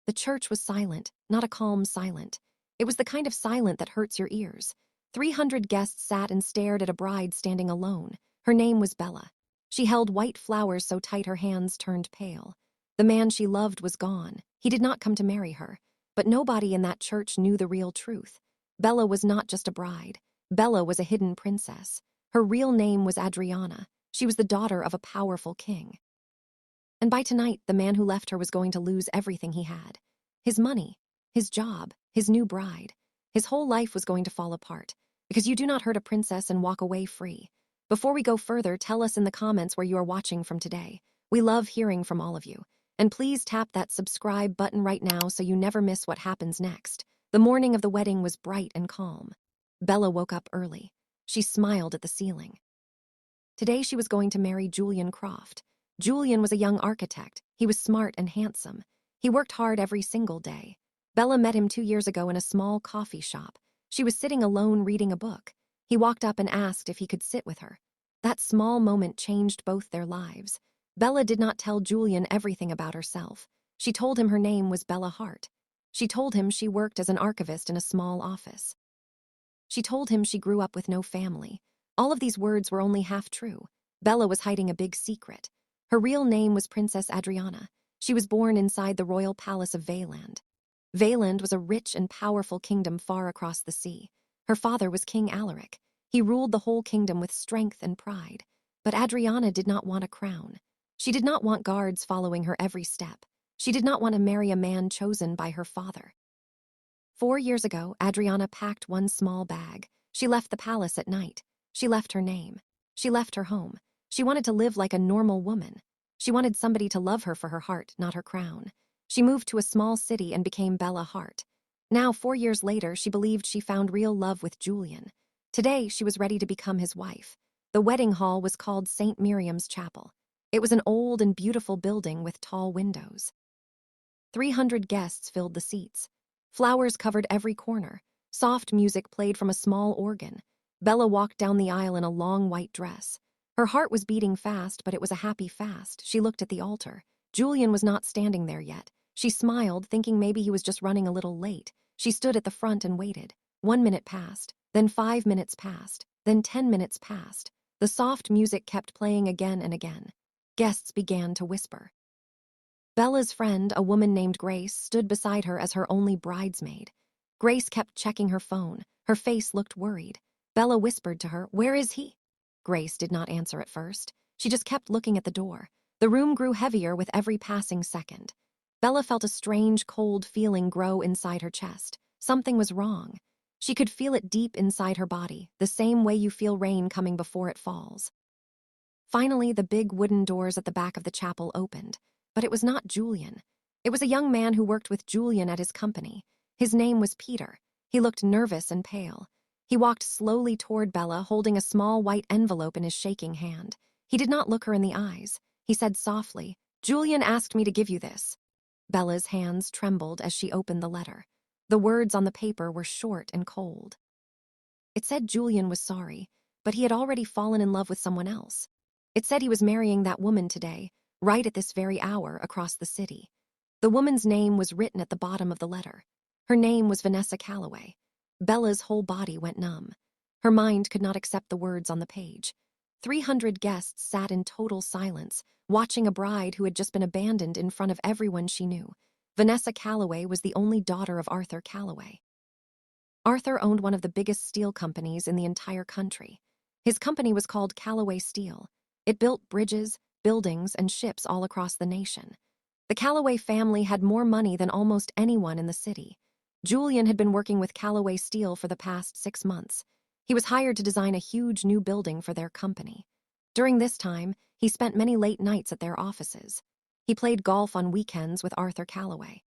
The church was silent, not a calm silent. It was the kind of silent that hurts your ears. 300 guests sat and stared at a bride standing alone. Her name was Bella. She held white flowers so tight her hands turned pale. The man she loved was gone. He did not come to marry her. But nobody in that church knew the real truth. Bella was not just a bride. Bella was a hidden princess. Her real name was Adriana. She was the daughter of a powerful king. And by tonight, the man who left her was going to lose everything he had. His money, his job, his new bride. His whole life was going to fall apart. Because you do not hurt a princess and walk away free. Before we go further, tell us in the comments where you are watching from today. We love hearing from all of you. And please tap that subscribe button right now so you never miss what happens next. The morning of the wedding was bright and calm. Bella woke up early. She smiled at the ceiling. Today she was going to marry Julian Croft. Julian was a young architect. He was smart and handsome. He worked hard every single day. Bella met him 2 years ago in a small coffee shop. She was sitting alone reading a book. He walked up and asked if he could sit with her. That small moment changed both their lives. Bella did not tell Julian everything about herself. She told him her name was Bella Hart. She told him she worked as an archivist in a small office. She told him she grew up with no family. All of these words were only half true. Bella was hiding a big secret. Her real name was Princess Adriana. She was born inside the royal palace of Veyland. Veyland was a rich and powerful kingdom far across the sea. Her father was King Alaric. He ruled the whole kingdom with strength and pride. But Adriana did not want a crown. She did not want guards following her every step. She did not want to marry a man chosen by her father. 4 years ago, Adriana packed one small bag. She left the palace at night. She left her name. She left her home. She wanted to live like a normal woman. She wanted somebody to love her for her heart, not her crown. She moved to a small city and became Bella Hart. Now, 4 years later, she believed she found real love with Julian. Today, she was ready to become his wife. The wedding hall was called St. Miriam's Chapel. It was an old and beautiful building with tall windows. 300 guests filled the seats. Flowers covered every corner. Soft music played from a small organ. Bella walked down the aisle in a long white dress. Her heart was beating fast, but it was a happy fast. She looked at the altar. Julian was not standing there yet. She smiled, thinking maybe he was just running a little late. She stood at the front and waited. 1 minute passed, then 5 minutes passed, then 10 minutes passed. The soft music kept playing again and again. Guests began to whisper. Bella's friend, a woman named Grace, stood beside her as her only bridesmaid. Grace kept checking her phone. Her face looked worried. Bella whispered to her, "Where is he?" Grace did not answer at first. She just kept looking at the door. The room grew heavier with every passing second. Bella felt a strange, cold feeling grow inside her chest. Something was wrong. She could feel it deep inside her body, the same way you feel rain coming before it falls. Finally, the big wooden doors at the back of the chapel opened. But it was not Julian. It was a young man who worked with Julian at his company. His name was Peter. He looked nervous and pale. He walked slowly toward Bella, holding a small white envelope in his shaking hand. He did not look her in the eyes. He said softly, "Julian asked me to give you this." Bella's hands trembled as she opened the letter. The words on the paper were short and cold. It said Julian was sorry, but he had already fallen in love with someone else. It said he was marrying that woman today, right at this very hour, across the city. The woman's name was written at the bottom of the letter. Her name was Vanessa Calloway. Bella's whole body went numb. Her mind could not accept the words on the page. 300 guests sat in total silence, watching a bride who had just been abandoned in front of everyone she knew. Vanessa Calloway was the only daughter of Arthur Calloway. Arthur owned one of the biggest steel companies in the entire country. His company was called Calloway Steel. It built bridges, buildings, and ships all across the nation. The Calloway family had more money than almost anyone in the city. Julian had been working with Calloway Steel for the past 6 months. He was hired to design a huge new building for their company. During this time, he spent many late nights at their offices. He played golf on weekends with Arthur Calloway.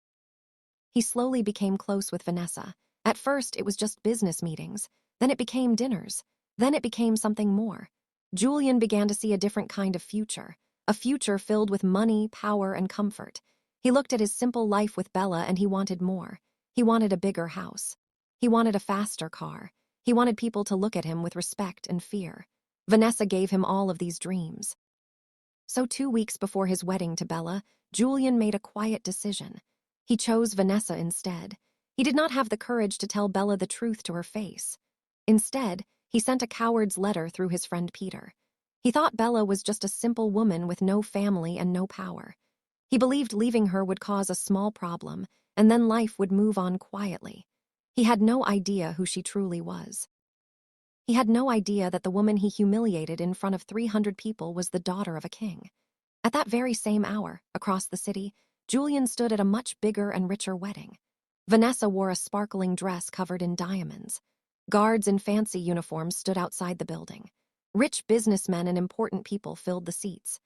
He slowly became close with Vanessa. At first, it was just business meetings. Then it became dinners. Then it became something more. Julian began to see a different kind of future, a future filled with money, power, and comfort. He looked at his simple life with Bella and he wanted more. He wanted a bigger house. He wanted a faster car. He wanted people to look at him with respect and fear. Vanessa gave him all of these dreams. So 2 weeks before his wedding to Bella, Julian made a quiet decision. He chose Vanessa instead. He did not have the courage to tell Bella the truth to her face. Instead, he sent a coward's letter through his friend Peter. He thought Bella was just a simple woman with no family and no power. He believed leaving her would cause a small problem, and then life would move on quietly. He had no idea who she truly was. He had no idea that the woman he humiliated in front of 300 people was the daughter of a king. At that very same hour, across the city, Julian stood at a much bigger and richer wedding. Vanessa wore a sparkling dress covered in diamonds. Guards in fancy uniforms stood outside the building. Rich businessmen and important people filled the seats.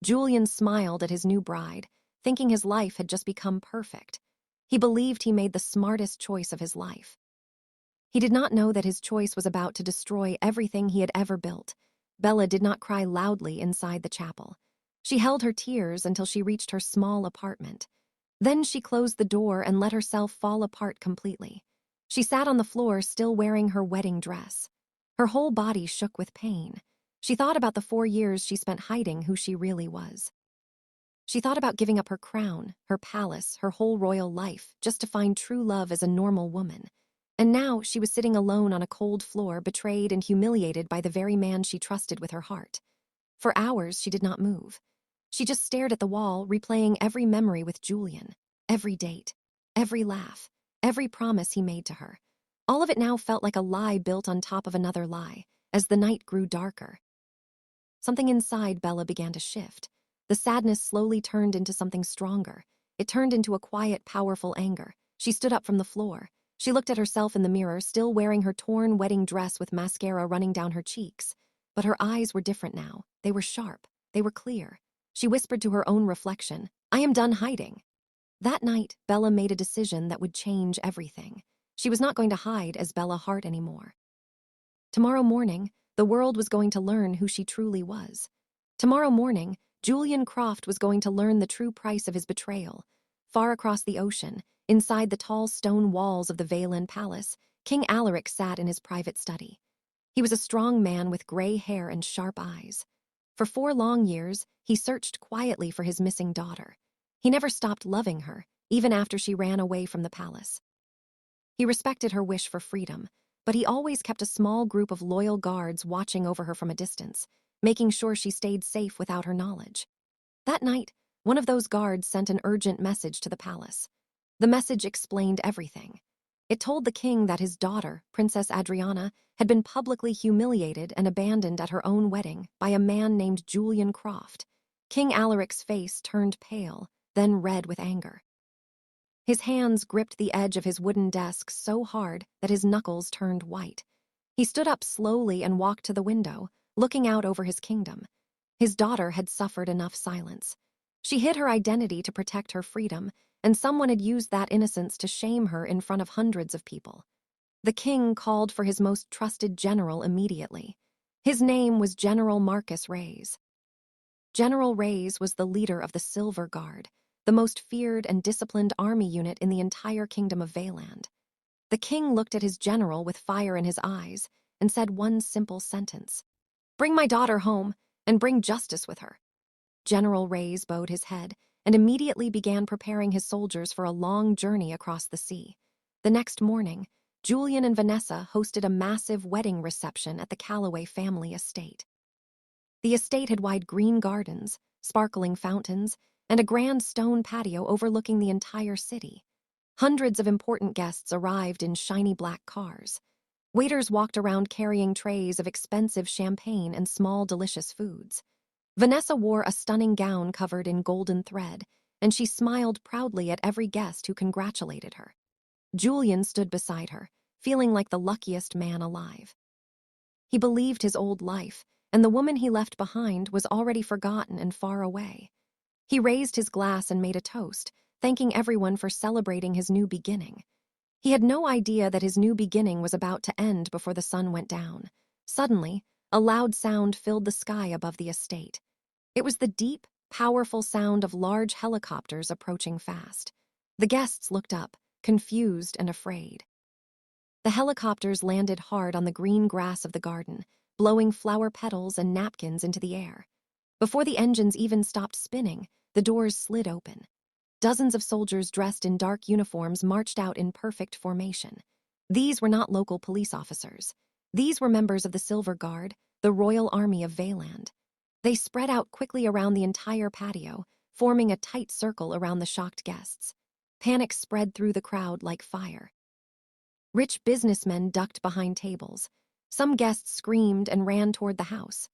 Julian smiled at his new bride, thinking his life had just become perfect. He believed he made the smartest choice of his life. He did not know that his choice was about to destroy everything he had ever built. Bella did not cry loudly inside the chapel. She held her tears until she reached her small apartment. Then she closed the door and let herself fall apart completely. She sat on the floor still wearing her wedding dress. Her whole body shook with pain. She thought about the 4 years she spent hiding who she really was. She thought about giving up her crown, her palace, her whole royal life, just to find true love as a normal woman. And now she was sitting alone on a cold floor, betrayed and humiliated by the very man she trusted with her heart. For hours, she did not move. She just stared at the wall, replaying every memory with Julian, every date, every laugh, every promise he made to her. All of it now felt like a lie built on top of another lie. As the night grew darker, something inside Bella began to shift. The sadness slowly turned into something stronger. It turned into a quiet, powerful anger. She stood up from the floor. She looked at herself in the mirror, still wearing her torn wedding dress with mascara running down her cheeks. But her eyes were different now. They were sharp. They were clear. She whispered to her own reflection, "I am done hiding." That night, Bella made a decision that would change everything. She was not going to hide as Bella Hart anymore. Tomorrow morning, the world was going to learn who she truly was. Tomorrow morning, Julian Croft was going to learn the true price of his betrayal. Far across the ocean, inside the tall stone walls of the Valen Palace, King Alaric sat in his private study. He was a strong man with gray hair and sharp eyes. For 4 long years, he searched quietly for his missing daughter. He never stopped loving her, even after she ran away from the palace. He respected her wish for freedom, but he always kept a small group of loyal guards watching over her from a distance, making sure she stayed safe without her knowledge. That night, one of those guards sent an urgent message to the palace. The message explained everything. It told the king that his daughter, Princess Adriana, had been publicly humiliated and abandoned at her own wedding by a man named Julian Croft. King Alaric's face turned pale, then red with anger. His hands gripped the edge of his wooden desk so hard that his knuckles turned white. He stood up slowly and walked to the window, looking out over his kingdom. His daughter had suffered enough silence. She hid her identity to protect her freedom, and someone had used that innocence to shame her in front of hundreds of people. The king called for his most trusted general immediately. His name was General Marcus Reyes. General Reyes was the leader of the Silver Guard, the most feared and disciplined army unit in the entire kingdom of Valand. The king looked at his general with fire in his eyes and said one simple sentence: "Bring my daughter home, and bring justice with her." General Reyes bowed his head and immediately began preparing his soldiers for a long journey across the sea. The next morning, Julian and Vanessa hosted a massive wedding reception at the Calloway family estate. The estate had wide green gardens, sparkling fountains, and a grand stone patio overlooking the entire city. Hundreds of important guests arrived in shiny black cars. Waiters walked around carrying trays of expensive champagne and small delicious foods. Vanessa wore a stunning gown covered in golden thread, and she smiled proudly at every guest who congratulated her. Julian stood beside her, feeling like the luckiest man alive. He believed his old life, and the woman he left behind was already forgotten and far away. He raised his glass and made a toast, thanking everyone for celebrating his new beginning. He had no idea that his new beginning was about to end before the sun went down. Suddenly, a loud sound filled the sky above the estate. It was the deep, powerful sound of large helicopters approaching fast. The guests looked up, confused and afraid. The helicopters landed hard on the green grass of the garden, blowing flower petals and napkins into the air. Before the engines even stopped spinning, the doors slid open. Dozens of soldiers dressed in dark uniforms marched out in perfect formation. These were not local police officers. These were members of the Silver Guard, the Royal Army of Veyland. They spread out quickly around the entire patio, forming a tight circle around the shocked guests. Panic spread through the crowd like fire. Rich businessmen ducked behind tables. Some guests screamed and ran toward the house.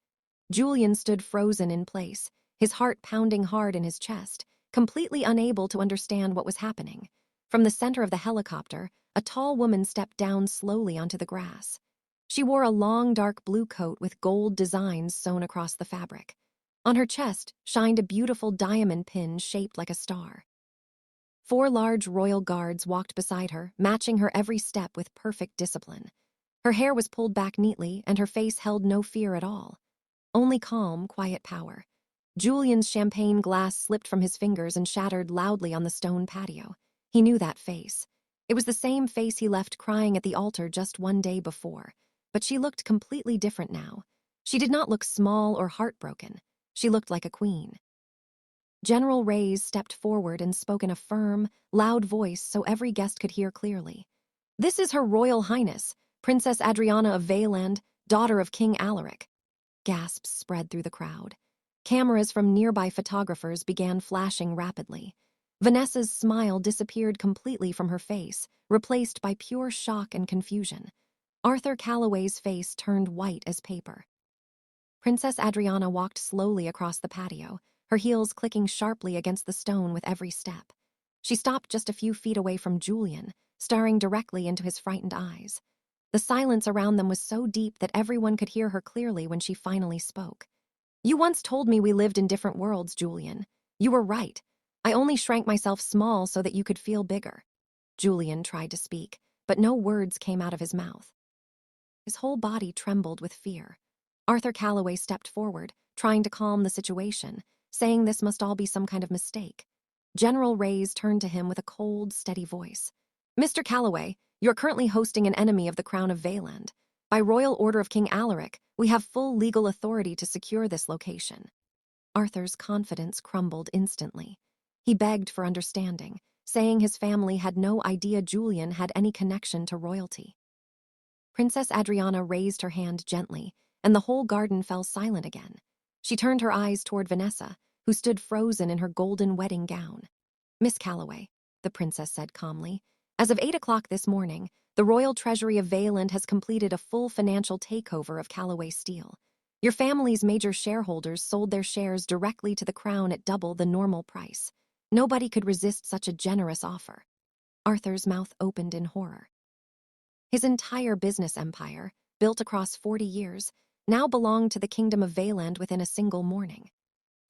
Julian stood frozen in place, his heart pounding hard in his chest, completely unable to understand what was happening. From the center of the helicopter, a tall woman stepped down slowly onto the grass. She wore a long, dark blue coat with gold designs sewn across the fabric. On her chest shined a beautiful diamond pin shaped like a star. 4 large royal guards walked beside her, matching her every step with perfect discipline. Her hair was pulled back neatly, and her face held no fear at all. Only calm, quiet power. Julian's champagne glass slipped from his fingers and shattered loudly on the stone patio. He knew that face. It was the same face he left crying at the altar just 1 day before. But she looked completely different now. She did not look small or heartbroken. She looked like a queen. General Reyes stepped forward and spoke in a firm, loud voice so every guest could hear clearly. "This is Her Royal Highness, Princess Adriana of Veyland, daughter of King Alaric." Gasps spread through the crowd. Cameras from nearby photographers began flashing rapidly. Vanessa's smile disappeared completely from her face, replaced by pure shock and confusion. Arthur Calloway's face turned white as paper. Princess Adriana walked slowly across the patio, her heels clicking sharply against the stone with every step. She stopped just a few feet away from Julian, staring directly into his frightened eyes. The silence around them was so deep that everyone could hear her clearly when she finally spoke. "You once told me we lived in different worlds, Julian. You were right. I only shrank myself small so that you could feel bigger." Julian tried to speak, but no words came out of his mouth. His whole body trembled with fear. Arthur Calloway stepped forward, trying to calm the situation, saying this must all be some kind of mistake. General Reyes turned to him with a cold, steady voice. "Mr. Calloway, you're currently hosting an enemy of the Crown of Veyland. By royal order of King Alaric, we have full legal authority to secure this location." Arthur's confidence crumbled instantly. He begged for understanding, saying his family had no idea Julian had any connection to royalty. Princess Adriana raised her hand gently, and the whole garden fell silent again. She turned her eyes toward Vanessa, who stood frozen in her golden wedding gown. "Miss Calloway," the princess said calmly, "as of 8 o'clock this morning, the Royal Treasury of Veyland has completed a full financial takeover of Calloway Steel. Your family's major shareholders sold their shares directly to the Crown at double the normal price. Nobody could resist such a generous offer." Arthur's mouth opened in horror. His entire business empire, built across 40 years, now belonged to the Kingdom of Veyland within a single morning.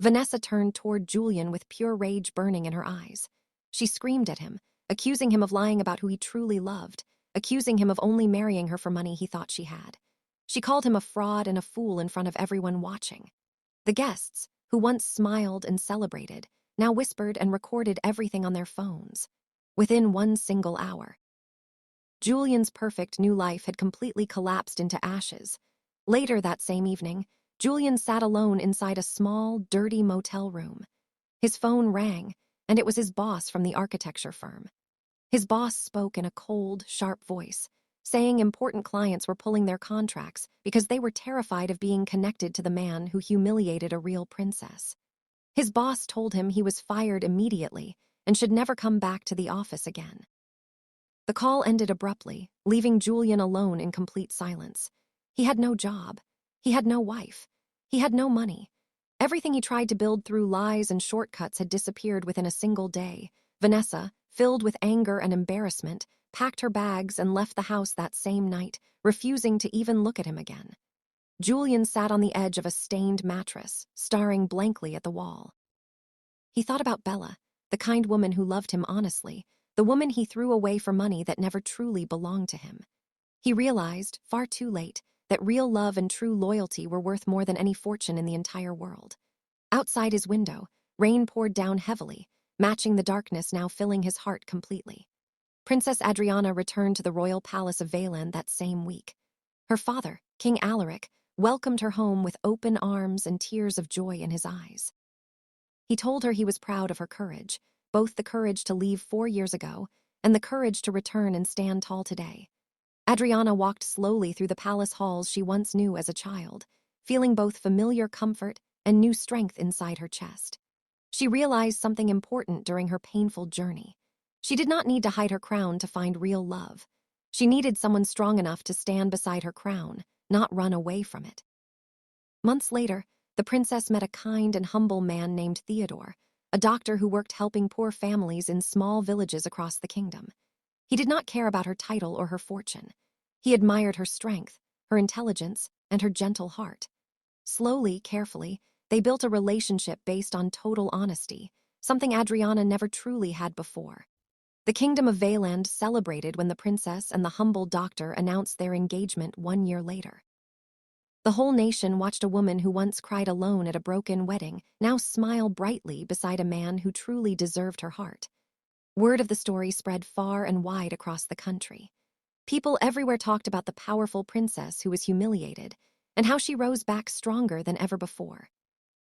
Vanessa turned toward Julian with pure rage burning in her eyes. She screamed at him, accusing him of lying about who he truly loved, accusing him of only marrying her for money he thought she had. She called him a fraud and a fool in front of everyone watching. The guests, who once smiled and celebrated, now whispered and recorded everything on their phones. Within 1 single hour, Julian's perfect new life had completely collapsed into ashes. Later that same evening, Julian sat alone inside a small, dirty motel room. His phone rang, and it was his boss from the architecture firm. His boss spoke in a cold, sharp voice, saying important clients were pulling their contracts because they were terrified of being connected to the man who humiliated a real princess. His boss told him he was fired immediately and should never come back to the office again. The call ended abruptly, leaving Julian alone in complete silence. He had no job. He had no wife. He had no money. Everything he tried to build through lies and shortcuts had disappeared within a single day. Vanessa, filled with anger and embarrassment, packed her bags and left the house that same night, refusing to even look at him again. Julian sat on the edge of a stained mattress, staring blankly at the wall. He thought about Bella, the kind woman who loved him honestly, the woman he threw away for money that never truly belonged to him. He realized, far too late, that real love and true loyalty were worth more than any fortune in the entire world. Outside his window, rain poured down heavily, matching the darkness now filling his heart completely. Princess Adriana returned to the royal palace of Veyland that same week. Her father, King Alaric, welcomed her home with open arms and tears of joy in his eyes. He told her he was proud of her courage, both the courage to leave 4 years ago and the courage to return and stand tall today. Adriana walked slowly through the palace halls she once knew as a child, feeling both familiar comfort and new strength inside her chest. She realized something important during her painful journey. She did not need to hide her crown to find real love. She needed someone strong enough to stand beside her crown, not run away from it. Months later, the princess met a kind and humble man named Theodore, a doctor who worked helping poor families in small villages across the kingdom. He did not care about her title or her fortune. He admired her strength, her intelligence, and her gentle heart. Slowly, carefully, they built a relationship based on total honesty, something Adriana never truly had before. The kingdom of Valand celebrated when the princess and the humble doctor announced their engagement 1 year later. The whole nation watched a woman who once cried alone at a broken wedding now smile brightly beside a man who truly deserved her heart. Word of the story spread far and wide across the country. People everywhere talked about the powerful princess who was humiliated and how she rose back stronger than ever before.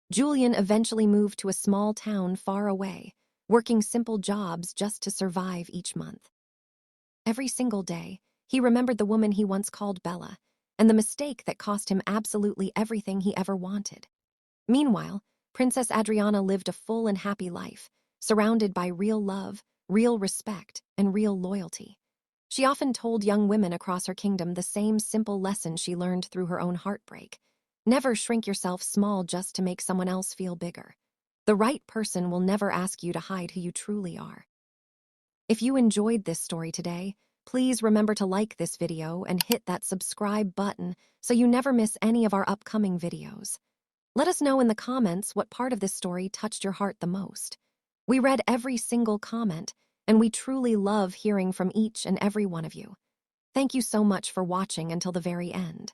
Julian eventually moved to a small town far away, working simple jobs just to survive each month. Every single day, he remembered the woman he once called Bella and the mistake that cost him absolutely everything he ever wanted. Meanwhile, Princess Adriana lived a full and happy life, surrounded by real love, real respect, and real loyalty. She often told young women across her kingdom the same simple lesson she learned through her own heartbreak. Never shrink yourself small just to make someone else feel bigger. The right person will never ask you to hide who you truly are. If you enjoyed this story today, please remember to like this video and hit that subscribe button so you never miss any of our upcoming videos. Let us know in the comments what part of this story touched your heart the most. We read every single comment, and we truly love hearing from each and every one of you. Thank you so much for watching until the very end.